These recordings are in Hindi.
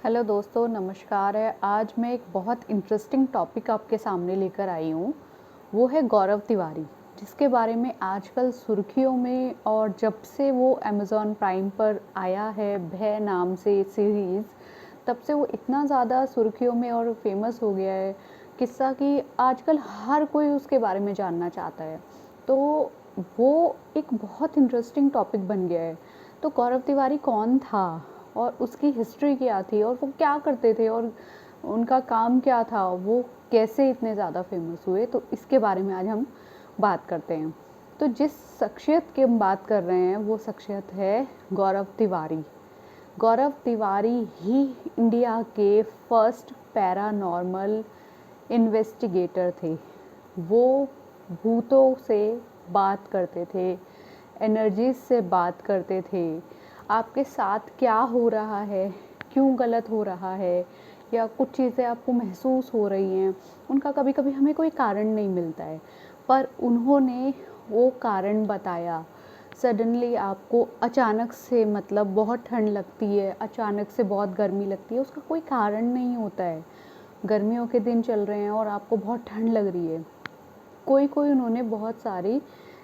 हेलो दोस्तों, नमस्कार है। आज मैं एक बहुत इंटरेस्टिंग टॉपिक आपके सामने लेकर आई हूँ। वो है गौरव तिवारी, जिसके बारे में आजकल सुर्खियों में, और जब से वो अमेज़ॉन प्राइम पर आया है भय नाम से सीरीज़, तब से वो इतना ज़्यादा सुर्खियों में और फेमस हो गया है किस्सा कि आजकल हर कोई उसके बारे में जानना चाहता है। तो वो एक बहुत इंटरेस्टिंग टॉपिक बन गया है। तो गौरव तिवारी कौन था और उसकी हिस्ट्री क्या थी और वो क्या करते थे और उनका काम क्या था, वो कैसे इतने ज़्यादा फेमस हुए, तो इसके बारे में आज हम बात करते हैं। तो जिस शख्सियत की हम बात कर रहे हैं वो शख्सियत है गौरव तिवारी। गौरव तिवारी ही इंडिया के फर्स्ट पैरानॉर्मल इन्वेस्टिगेटर थे। वो भूतों से बात करते थे, एनर्जीज से बात करते थे। आपके साथ क्या हो रहा है, क्यों गलत हो रहा है, या कुछ चीज़ें आपको महसूस हो रही हैं, उनका कभी कभी हमें कोई कारण नहीं मिलता है, पर उन्होंने वो कारण बताया। सडनली आपको अचानक से, मतलब बहुत ठंड लगती है, अचानक से बहुत गर्मी लगती है, उसका कोई कारण नहीं होता है। गर्मियों के दिन चल रहे हैं और आपको बहुत ठंड लग रही है। कोई कोई उन्होंने बहुत सारी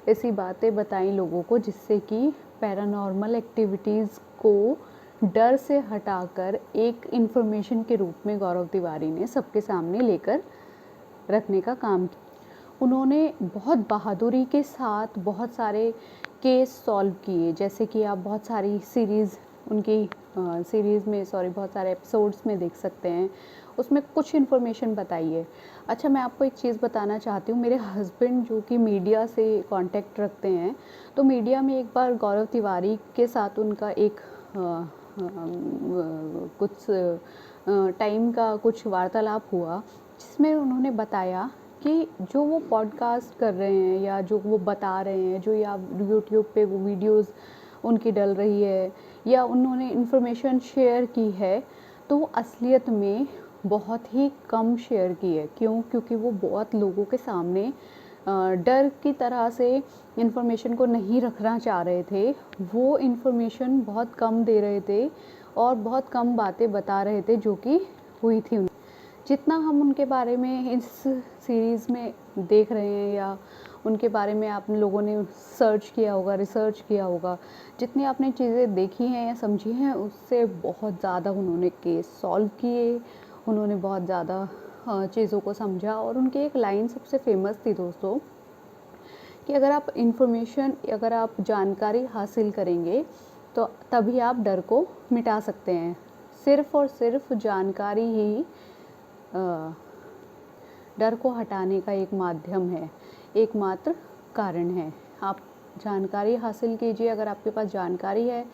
ऐसी बातें बताई लोगों को जिससे कि पैरानॉर्मल एक्टिविटीज़ को डर से हटाकर एक इन्फॉर्मेशन के रूप में गौरव तिवारी ने सबके सामने लेकर रखने का काम किया। उन्होंने बहुत बहादुरी के साथ बहुत सारे केस सॉल्व किए, जैसे कि आप बहुत सारी सीरीज़ उनकी सीरीज़ में, सॉरी, बहुत सारे एपिसोड्स में देख सकते हैं। उसमें कुछ इन्फॉर्मेशन बताई है। अच्छा, मैं आपको एक चीज़ बताना चाहती हूँ। मेरे हस्बैंड जो कि मीडिया से कांटेक्ट रखते हैं, तो मीडिया में एक बार गौरव तिवारी के साथ उनका एक कुछ टाइम का कुछ वार्तालाप हुआ, जिसमें उन्होंने बताया कि जो वो पॉडकास्ट कर रहे हैं या जो वो बता रहे हैं, जो या यूट्यूब पे वो वीडियोस उनकी डल रही है या उन्होंने इन्फॉर्मेशन शेयर की है, तो वो असलियत में बहुत ही कम शेयर की है। क्यों? क्योंकि वो बहुत लोगों के सामने डर की तरह से इन्फॉर्मेशन को नहीं रखना चाह रहे थे। वो इन्फॉर्मेशन बहुत कम दे रहे थे और बहुत कम बातें बता रहे थे जो कि हुई थी। जितना हम उनके बारे में इस सीरीज़ में देख रहे हैं या उनके बारे में आप लोगों ने सर्च किया होगा, रिसर्च किया होगा, जितनी आपने चीज़ें देखी हैं या समझी हैं, उससे बहुत ज़्यादा उन्होंने केस सॉल्व किए। उन्होंने बहुत ज़्यादा चीज़ों को समझा। और उनकी एक लाइन सबसे फेमस थी दोस्तों, कि अगर आप इन्फॉर्मेशन, अगर आप जानकारी हासिल करेंगे तो तभी आप डर को मिटा सकते हैं। सिर्फ़ और सिर्फ जानकारी ही डर को हटाने का एक माध्यम है, एकमात्र कारण है। आप जानकारी हासिल कीजिए। अगर आपके पास जानकारी है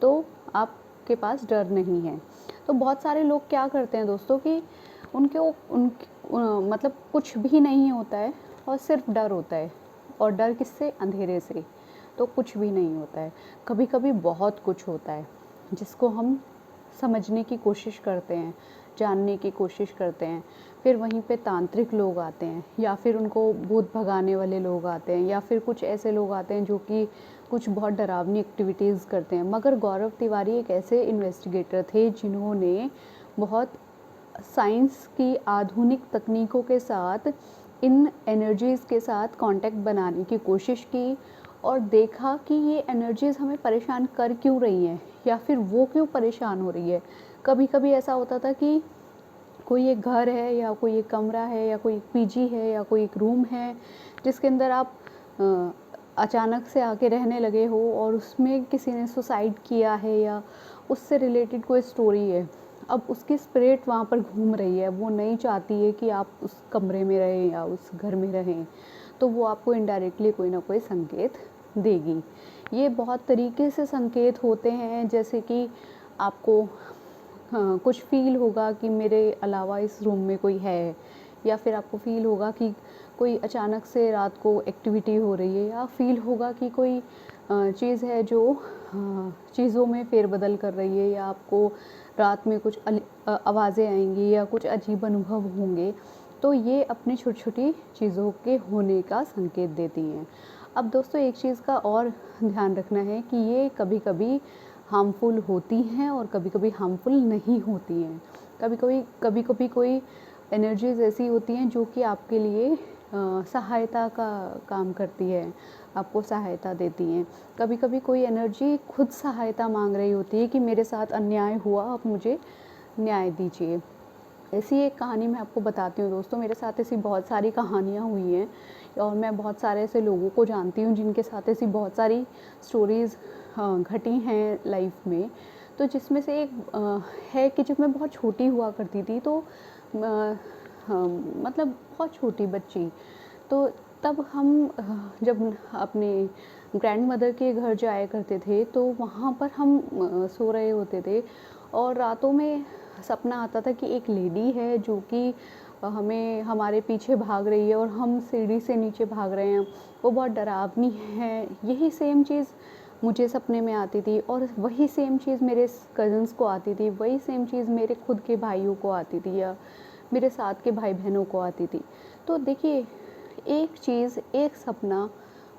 तो आपके पास डर नहीं है। तो बहुत सारे लोग क्या करते हैं दोस्तों कि मतलब कुछ भी नहीं होता है और सिर्फ डर होता है। और डर किससे? अंधेरे से। तो कुछ भी नहीं होता है। कभी कभी बहुत कुछ होता है जिसको हम समझने की कोशिश करते हैं, जानने की कोशिश करते हैं। फिर वहीं पे तांत्रिक लोग आते हैं, या फिर उनको भूत भगाने वाले लोग आते हैं, या फिर कुछ ऐसे लोग आते हैं जो कि कुछ बहुत डरावनी एक्टिविटीज़ करते हैं। मगर गौरव तिवारी एक ऐसे इन्वेस्टिगेटर थे जिन्होंने बहुत साइंस की आधुनिक तकनीकों के साथ इन एनर्जीज़ के साथ कांटेक्ट बनाने की कोशिश की और देखा कि ये एनर्जीज़ हमें परेशान कर क्यों रही हैं, या फिर वो क्यों परेशान हो रही है। कभी कभी ऐसा होता था कि कोई एक घर है या कोई एक कमरा है या कोई एक पीजी है या कोई एक रूम है जिसके अंदर आप अचानक से आके रहने लगे हो और उसमें किसी ने सुसाइड किया है या उससे रिलेटेड कोई स्टोरी है। अब उसकी स्पिरिट वहाँ पर घूम रही है, वो नहीं चाहती है कि आप उस कमरे में रहें या उस घर में रहें, तो वो आपको इनडायरेक्टली कोई ना कोई संकेत देगी। ये बहुत तरीके से संकेत होते हैं, जैसे कि आपको कुछ फ़ील होगा कि मेरे अलावा इस रूम में कोई है, या फिर आपको फ़ील होगा कि कोई अचानक से रात को एक्टिविटी हो रही है, या फ़ील होगा कि कोई चीज़ है जो चीज़ों में फेरबदल कर रही है, या आपको रात में कुछ आवाज़ें आएंगी या कुछ अजीब अनुभव होंगे। तो ये अपनी छोटी छोटी चीज़ों के होने का संकेत देती हैं। अब दोस्तों एक चीज़ का और ध्यान रखना है कि ये कभी कभी हार्मफुल होती हैं और कभी कभी हार्मफुल नहीं होती हैं। कभी कभी कोई एनर्जीज ऐसी होती हैं जो कि आपके लिए सहायता का काम करती है, आपको सहायता देती हैं। कभी कभी कोई एनर्जी खुद सहायता मांग रही होती है कि मेरे साथ अन्याय हुआ, आप मुझे न्याय दीजिए। ऐसी एक कहानी मैं आपको बताती हूँ दोस्तों, मेरे साथ ऐसी बहुत सारी कहानियाँ हुई हैं और मैं बहुत सारे ऐसे लोगों को जानती हूँ जिनके साथ ऐसी बहुत सारी स्टोरीज़ घटी हैं लाइफ में। तो जिसमें से एक है कि जब मैं बहुत छोटी हुआ करती थी, तो मतलब बहुत छोटी बच्ची, तो तब हम जब अपने ग्रैंड मदर के घर जाया करते थे, तो वहाँ पर हम सो रहे होते थे और रातों में सपना आता था कि एक लेडी है जो कि हमें हमारे पीछे भाग रही है और हम सीढ़ी से नीचे भाग रहे हैं, वो बहुत डरावनी है। यही सेम चीज़ मुझे सपने में आती थी और वही सेम चीज़ मेरे कज़न्स को आती थी, वही सेम चीज़ मेरे खुद के भाइयों को आती थी या मेरे साथ के भाई बहनों को आती थी। तो देखिए, एक चीज़, एक सपना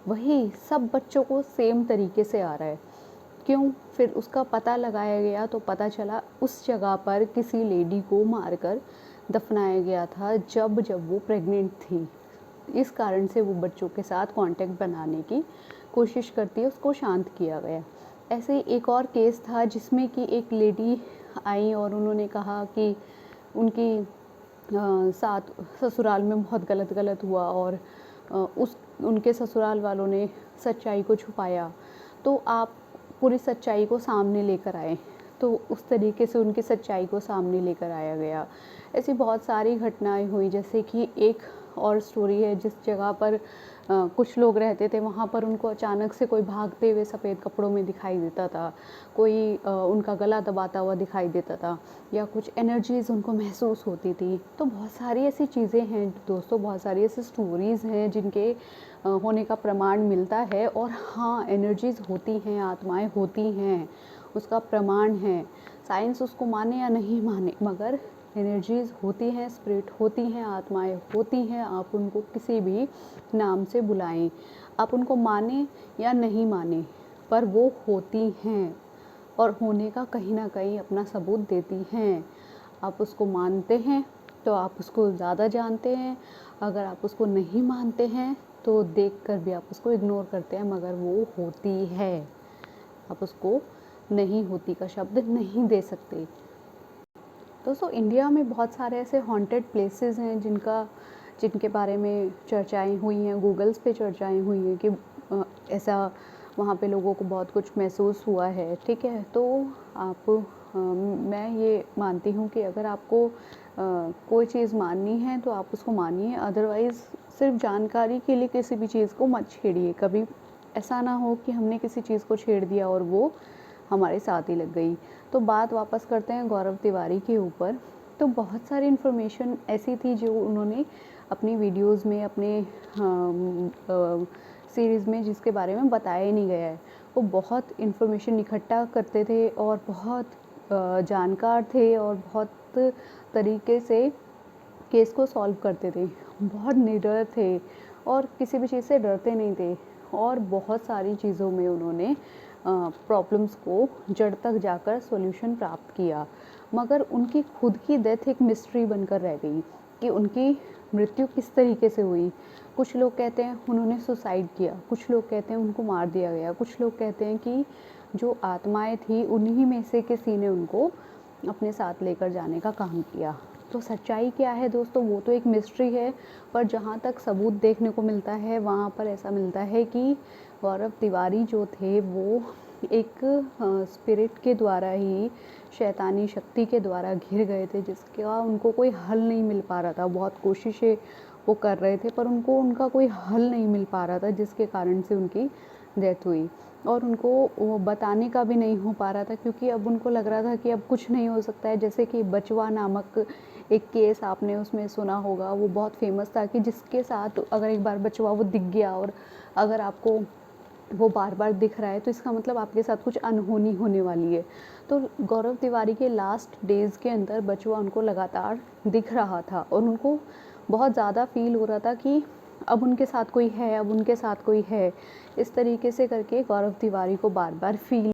वही सब बच्चों को सेम तरीके से आ रहा है। क्यों? फिर उसका पता लगाया गया तो पता चला उस जगह पर किसी लेडी को मारकर दफनाया गया था जब वो प्रेग्नेंट थी। इस कारण से वो बच्चों के साथ कांटेक्ट बनाने की कोशिश करती है, उसको शांत किया गया। ऐसे ही एक और केस था जिसमें कि एक लेडी आई और उन्होंने कहा कि उनकी साथ ससुराल में बहुत गलत हुआ और उस उनके ससुराल वालों ने सच्चाई को छुपाया, तो आप पूरी सच्चाई को सामने लेकर आए। तो उस तरीके से उनकी सच्चाई को सामने लेकर आया गया। ऐसी बहुत सारी घटनाएं हुई, जैसे कि एक और स्टोरी है जिस जगह पर कुछ लोग रहते थे, वहाँ पर उनको अचानक से कोई भागते हुए सफ़ेद कपड़ों में दिखाई देता था, कोई उनका गला दबाता हुआ दिखाई देता था या कुछ एनर्जीज़ उनको महसूस होती थी। तो बहुत सारी ऐसी चीज़ें हैं दोस्तों, बहुत सारी ऐसी स्टोरीज़ हैं जिनके होने का प्रमाण मिलता है। और हाँ, एनर्जीज़ होती हैं, आत्माएं होती हैं, उसका प्रमाण है। साइंस उसको माने या नहीं माने, मगर एनर्जीज़ होती हैं, स्पिरिट होती हैं, आत्माएं होती हैं। आप उनको किसी भी नाम से बुलाएं, आप उनको माने या नहीं माने, पर वो होती हैं और होने का कहीं ना कहीं अपना सबूत देती हैं। आप उसको मानते हैं तो आप उसको ज़्यादा जानते हैं, अगर आप उसको नहीं मानते हैं तो देखकर भी आप उसको इग्नोर करते हैं, मगर वो होती है। आप उसको नहीं होती का शब्द नहीं दे सकते। दोस्तों, इंडिया में बहुत सारे ऐसे हॉन्टेड प्लेसेस हैं जिनके बारे में चर्चाएं हुई हैं, गूगल्स पे चर्चाएं हुई हैं कि ऐसा वहाँ पे लोगों को बहुत कुछ महसूस हुआ है। ठीक है, तो आप मैं ये मानती हूँ कि अगर आपको कोई चीज़ माननी है तो आप उसको मानिए, अदरवाइज़ सिर्फ जानकारी के लिए किसी भी चीज़ को मत छेड़िए। कभी ऐसा ना हो कि हमने किसी चीज़ को छेड़ दिया और वो हमारे साथ ही लग गई। तो बात वापस करते हैं गौरव तिवारी के ऊपर। तो बहुत सारी इन्फॉर्मेशन ऐसी थी जो उन्होंने अपनी वीडियोस में, अपने सीरीज़ में, जिसके बारे में बताया ही नहीं गया है। वो बहुत इन्फॉर्मेशन इकट्ठा करते थे और बहुत जानकार थे और बहुत तरीके से केस को सॉल्व करते थे। बहुत निडर थे और किसी भी चीज़ से डरते नहीं थे और बहुत सारी चीज़ों में उन्होंने प्रॉब्लम्स को जड़ तक जाकर सॉल्यूशन प्राप्त किया। मगर उनकी खुद की डेथ एक मिस्ट्री बनकर रह गई कि उनकी मृत्यु किस तरीके से हुई। कुछ लोग कहते हैं उन्होंने सुसाइड किया, कुछ लोग कहते हैं उनको मार दिया गया, कुछ लोग कहते हैं कि जो आत्माएं थी उन्हीं में से किसी ने उनको अपने साथ लेकर जाने का काम किया। तो सच्चाई क्या है दोस्तों, वो तो एक मिस्ट्री है। पर जहाँ तक सबूत देखने को मिलता है, वहाँ पर ऐसा मिलता है कि गौरव तिवारी जो थे वो एक स्पिरिट के द्वारा ही, शैतानी शक्ति के द्वारा घिर गए थे, जिसका उनको कोई हल नहीं मिल पा रहा था। बहुत कोशिशें वो कर रहे थे पर उनको उनका कोई हल नहीं मिल पा रहा था, जिसके कारण से उनकी डेथ हुई। और उनको वो बताने का भी नहीं हो पा रहा था, क्योंकि अब उनको लग रहा था कि अब कुछ नहीं हो सकता है। जैसे कि बचवा नामक एक केस आपने उसमें सुना होगा, वो बहुत फेमस था कि जिसके साथ अगर एक बार बचवा वो दिख गया और अगर आपको वो बार बार दिख रहा है तो इसका मतलब आपके साथ कुछ अनहोनी होने वाली है। तो गौरव तिवारी के लास्ट डेज़ के अंदर बचवा उनको लगातार दिख रहा था और उनको बहुत ज़्यादा फील हो रहा था कि अब उनके साथ कोई है, अब उनके साथ कोई है। इस तरीके से करके गौरव तिवारी को बार बार फील